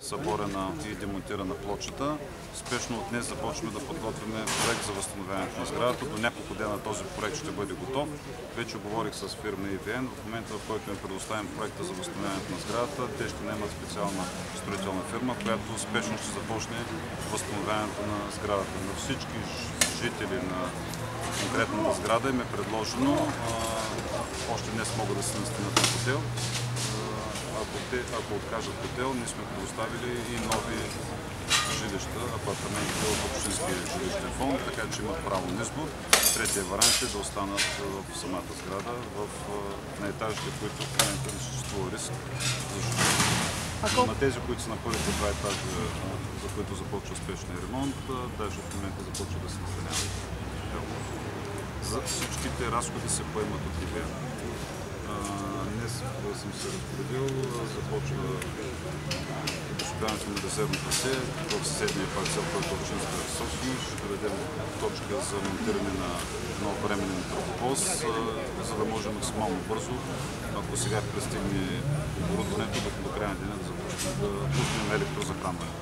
съборена и демонтирана плочата. Спешно от днес започваме да подготвяме проект за възстановяването на сградата. До няколко дена този проект ще бъде готов. Вече говорих с фирма EVN. В момента, в който им предоставим проекта за възстановяването на сградата, те ще наемат специална строителна фирма, която спешно ще започне възстановяването на сградата. На всички жители на конкретната сграда им е предложено, още днес могат да се настанят на хотел. Ако откажат хотел, ние сме предоставили и нови жилища, апартаменти от общинския жилищен фонд, така че имат право на избор. Третия вариант е да останат в самата сграда, на етажите, в които в момента не съществува риск за живота. На тези, които са на първите два етажа, за които започва спешния ремонт, даже в момента започва да се настаняват. За всичките разходи се поемат от EVN. Днес съм се разпоредил, започва обособяването на резервно трасе в съседния парцел, който е общинска собственост. Ще дадем точка за монтиране на нов временен тръбопоз, за да може максимално бързо, ако сега пристигне оборудването, до края на деня да започнем да пуснем електрозахранване.